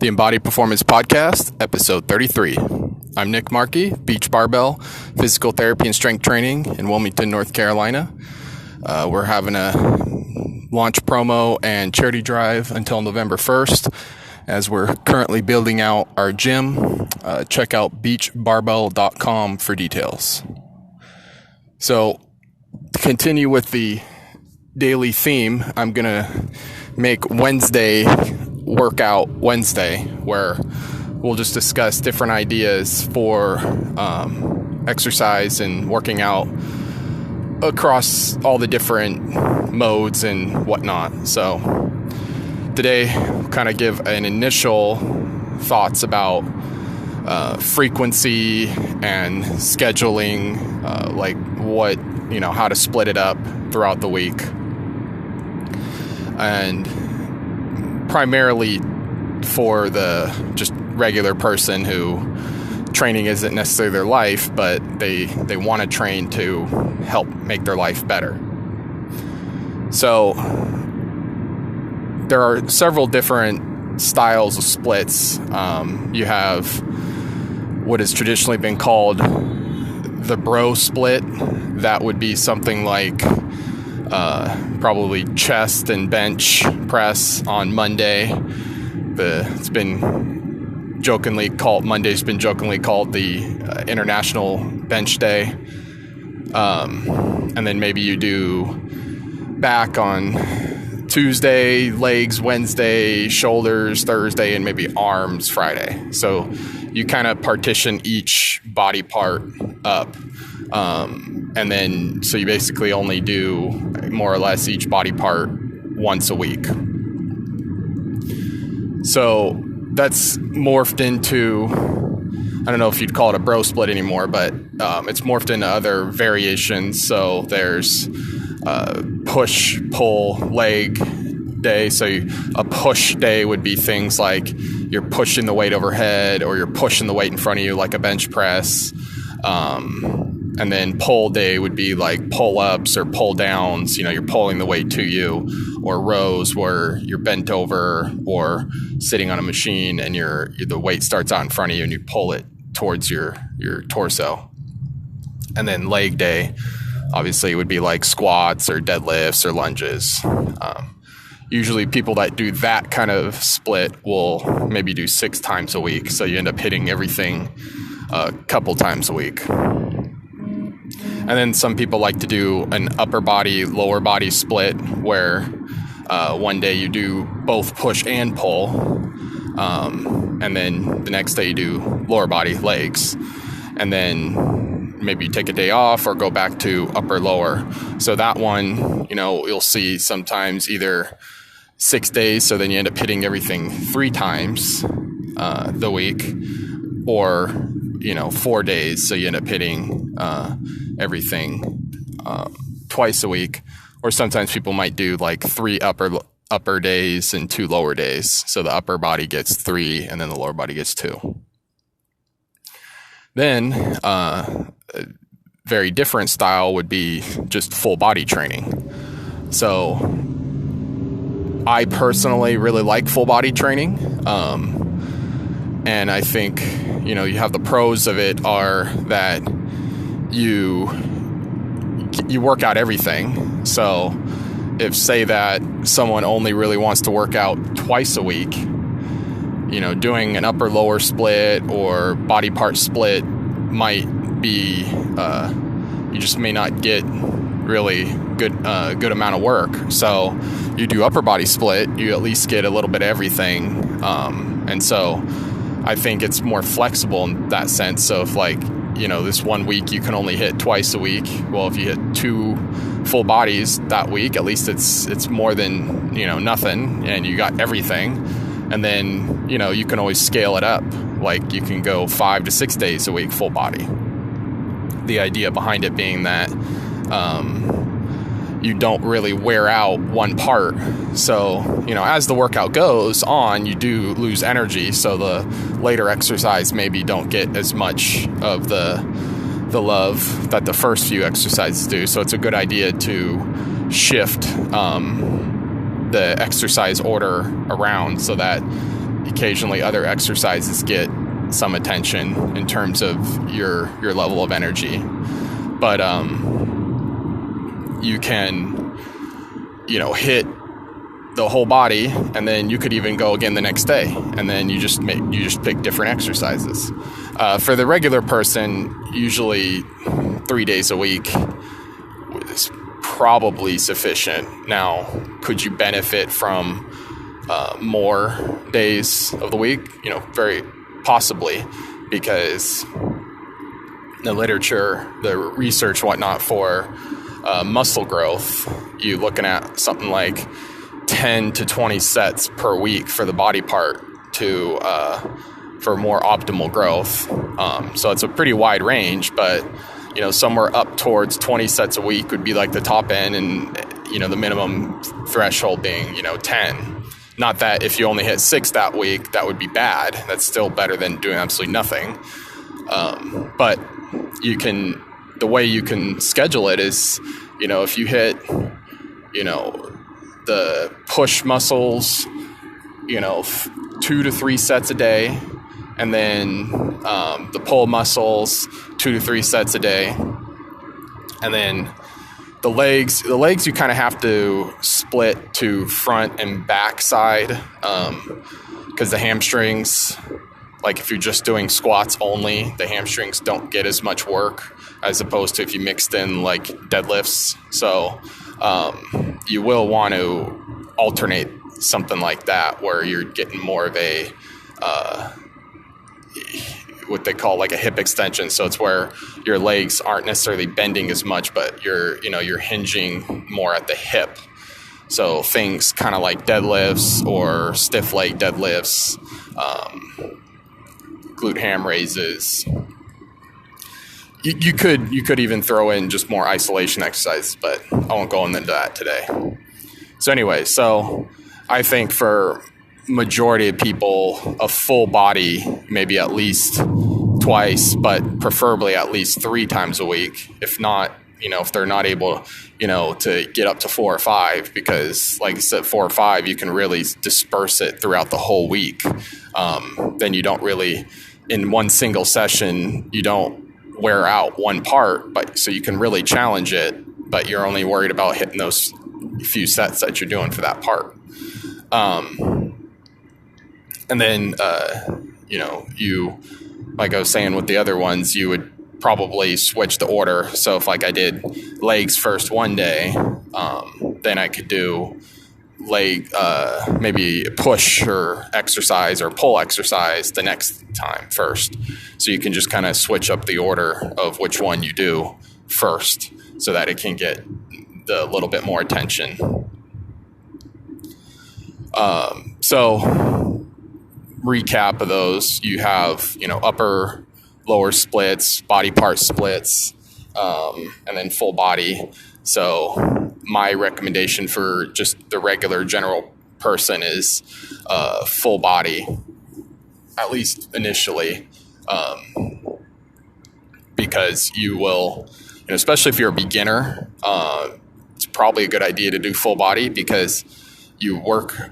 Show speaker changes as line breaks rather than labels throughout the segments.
The Embodied Performance Podcast, episode 33. I'm Nick Markey, Beach Barbell, Physical Therapy and Strength Training in Wilmington, North Carolina. We're having a launch promo and charity drive until November 1st as we're currently building out our gym. Check out beachbarbell.com for details. So, to continue with the daily theme, I'm going to make Wednesday Workout Wednesday, where we'll just discuss different ideas for exercise and working out across all the different modes and whatnot. So today, kind of give an initial thoughts about frequency and scheduling, like what, how to split it up throughout the week. And primarily for the just regular person who training isn't necessarily their life, but they want to train to help make their life better. So there are several different styles of splits. You have what has traditionally been called the bro split. That would be something like probably chest and bench press on Monday. It's been jokingly called, Monday's been jokingly called the International Bench Day. And then maybe you do back on Tuesday, legs Wednesday, shoulders Thursday, and maybe arms Friday. So you kind of partition each body part up. And then, so you basically only do more or less each body part once a week. So that's morphed into, I don't know if you'd call it a bro split anymore, but it's morphed into other variations. So there's push, pull, leg day. So a push day would be things like you're pushing the weight overhead or you're pushing the weight in front of you like a bench press. And then pull day would be like pull-ups or pull-downs. You're pulling the weight to you, or rows where you're bent over or sitting on a machine and the weight starts out in front of you and you pull it towards your torso. And then leg day, obviously, would be like squats or deadlifts or lunges. Usually people that do that kind of split will maybe do 6 times a week. So you end up hitting everything a couple times a week. And then some people like to do an upper body, lower body split where one day you do both push and pull. And then the next day you do lower body, legs. And then maybe you take a day off or go back to upper, lower. So that one, you'll see sometimes either 6 days. So then you end up hitting everything 3 times the week, or 4 days, so you end up hitting everything twice a week. Or sometimes people might do like 3 upper days and 2 lower days, so the upper body gets 3 and then the lower body gets 2. Then a very different style would be just full body training. So I personally really like full body training, and I think you have the pros of it are that you work out everything. So if say that someone only really wants to work out twice a week, doing an upper lower split or body part split might be, you just may not get really good amount of work. So you do upper body split, you at least get a little bit of everything. And so I think it's more flexible in that sense. So if this one week you can only hit twice a week, well, if you hit 2 full bodies that week, at least it's more than, nothing, and you got everything. And then, you can always scale it up. Like you can go 5 to 6 days a week full body. The idea behind it being that, you don't really wear out one part. So, as the workout goes on, you do lose energy. So the later exercise maybe don't get as much of the love that the first few exercises do. So it's a good idea to shift the exercise order around so that occasionally other exercises get some attention in terms of your level of energy. But you can, hit the whole body, and then you could even go again the next day, and then you just pick different exercises. For the regular person, usually 3 days a week is probably sufficient. Now, could you benefit from more days of the week? Very possibly, because the literature, the research, whatnot, for muscle growth, you're looking at something like 10 to 20 sets per week for the body part for more optimal growth. So it's a pretty wide range, but somewhere up towards 20 sets a week would be like the top end, and the minimum threshold being 10. Not that if you only hit 6 that week, that would be bad. That's still better than doing absolutely nothing. But the way you can schedule it is, if you hit, the push muscles, 2 to 3 sets a day, and then the pull muscles, 2 to 3 sets a day, and then the legs you kind of have to split to front and back side, because the hamstrings, like if you're just doing squats only, the hamstrings don't get as much work as opposed to if you mixed in like deadlifts. So you will want to alternate something like that, where you're getting more of a what they call like a hip extension. So it's where your legs aren't necessarily bending as much, but you're hinging more at the hip. So things kind of like deadlifts or stiff leg deadlifts, glute ham raises. You could even throw in just more isolation exercises, but I won't go into that today. So anyway, I think for majority of people, a full body, maybe at least twice, but preferably at least 3 times a week. If not, if they're not able, to get up to 4 or 5, because like I said, 4 or 5, you can really disperse it throughout the whole week. Then you don't really, in one single session, you don't wear out one part, but so you can really challenge it, but you're only worried about hitting those few sets that you're doing for that part. And then, you, like I was saying with the other ones, you would probably switch the order. So if like I did legs first one day, then I could do leg, maybe push or exercise or pull exercise the next time first. So you can just kind of switch up the order of which one you do first, so that it can get the little bit more attention. So recap of those, you have, upper, lower splits, body part splits, and then full body. So my recommendation for just the regular general person is full body, at least initially, because you will, especially if you're a beginner, it's probably a good idea to do full body, because you work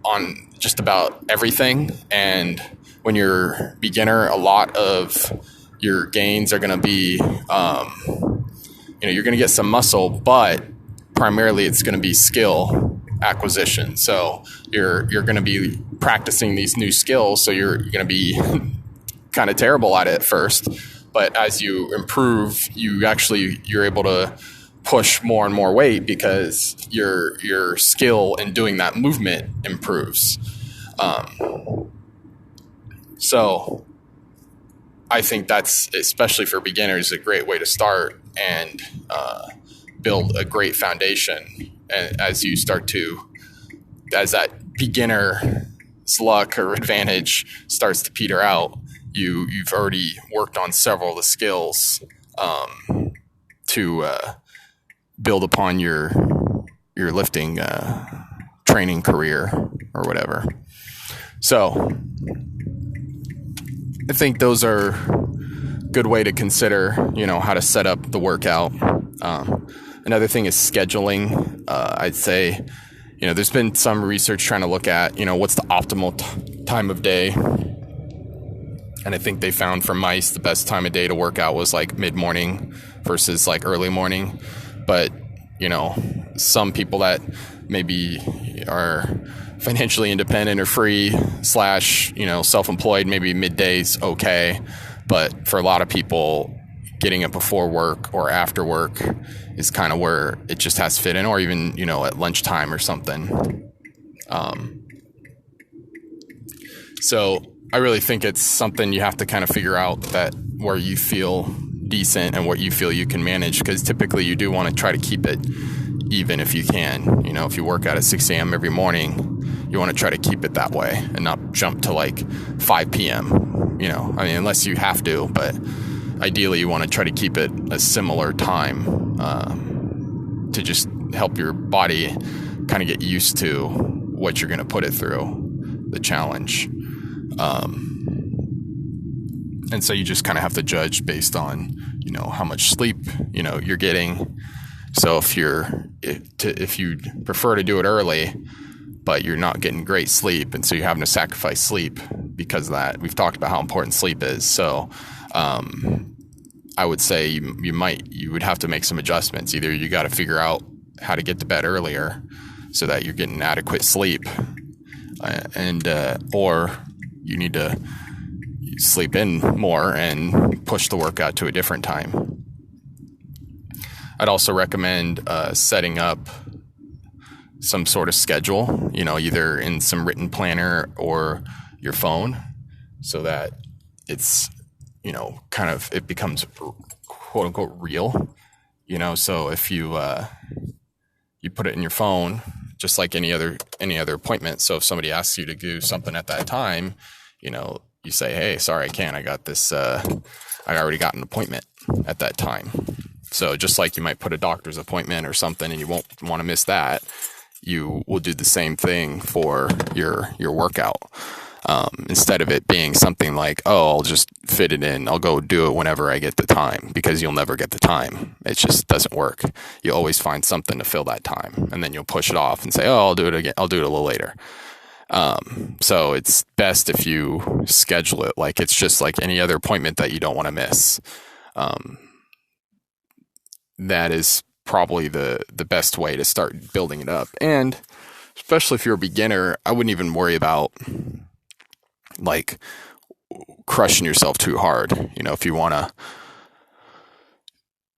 on just about everything. And when you're beginner, a lot of your gains are going to be, you're going to get some muscle, but primarily it's going to be skill acquisition. So you're going to be practicing these new skills. So you're going to be kind of terrible at it at first, but as you improve, you're able to push more and more weight, because your skill in doing that movement improves. So I think that's, especially for beginners, a great way to start and build a great foundation. And as that beginner's luck or advantage starts to peter out, you've already worked on several of the skills to build upon your lifting training career or whatever. So I think those are good way to consider, how to set up the workout. Another thing is scheduling. I'd say, there's been some research trying to look at, what's the optimal time of day. And I think they found for mice the best time of day to work out was like mid-morning versus like early morning. But, some people that maybe are financially independent or free / self-employed, maybe midday's okay. But for a lot of people, getting it before work or after work is kind of where it just has to fit in, or even, at lunchtime or something. So I really think it's something you have to kind of figure out that where you feel decent and what you feel you can manage, because typically you do want to try to keep it even if you can. If you work out at 6 a.m. every morning, you want to try to keep it that way and not jump to like 5 p.m. Unless you have to, but ideally you want to try to keep it a similar time to just help your body kind of get used to what you're going to put it through, the challenge. And so you just kind of have to judge based on, how much sleep, you're getting. So if you prefer to do it early, but you're not getting great sleep, and so you're having to sacrifice sleep because of that. We've talked about how important sleep is. So, I would say you would have to make some adjustments. Either you got to figure out how to get to bed earlier so that you're getting adequate sleep, or you need to sleep in more and push the workout to a different time. I'd also recommend setting up some sort of schedule, either in some written planner or your phone, so that it's, it becomes quote unquote real, so if you put it in your phone, just like any other appointment. So if somebody asks you to do something at that time, you say, hey, sorry, I can't. I got this, I already got an appointment at that time. So just like you might put a doctor's appointment or something and you won't want to miss that, you will do the same thing for your workout. Instead of it being something like, oh, I'll just fit it in. I'll go do it whenever I get the time, because you'll never get the time. It just doesn't work. You always find something to fill that time, and then you'll push it off and say, oh, I'll do it again. I'll do it a little later. So it's best if you schedule it like it's just like any other appointment that you don't want to miss. That is probably the best way to start building it up. And especially if you're a beginner, I wouldn't even worry about like crushing yourself too hard. If you want to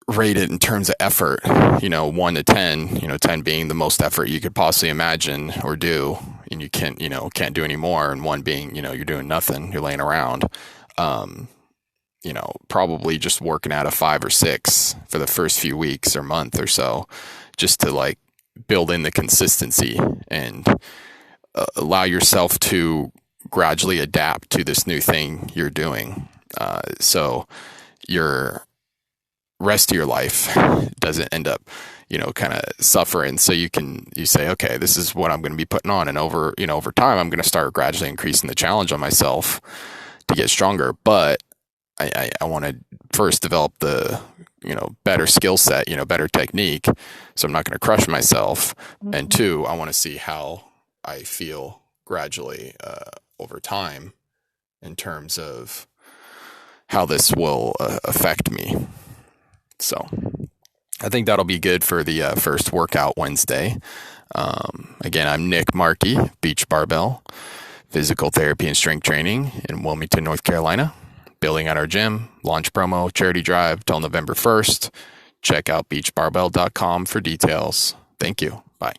rate it in terms of effort, 1 to 10, 10 being the most effort you could possibly imagine or do, and you can't do any more, and 1 being, you're doing nothing, you're laying around. Probably just working out a 5 or 6 for the first few weeks or month or so, just to like build in the consistency and allow yourself to gradually adapt to this new thing you're doing. So your rest of your life doesn't end up, kind of suffering. So you say, okay, this is what I'm going to be putting on. And over time, I'm going to start gradually increasing the challenge on myself to get stronger. But I want to first develop the, better skill set, better technique. So I'm not going to crush myself. And 2, I want to see how I feel gradually over time in terms of how this will affect me. So I think that'll be good for the first workout Wednesday. Again, I'm Nick Markey, Beach Barbell, physical therapy and strength training in Wilmington, North Carolina. Building out our gym, launch promo, charity drive till November 1st. Check out beachbarbell.com for details. Thank you. Bye.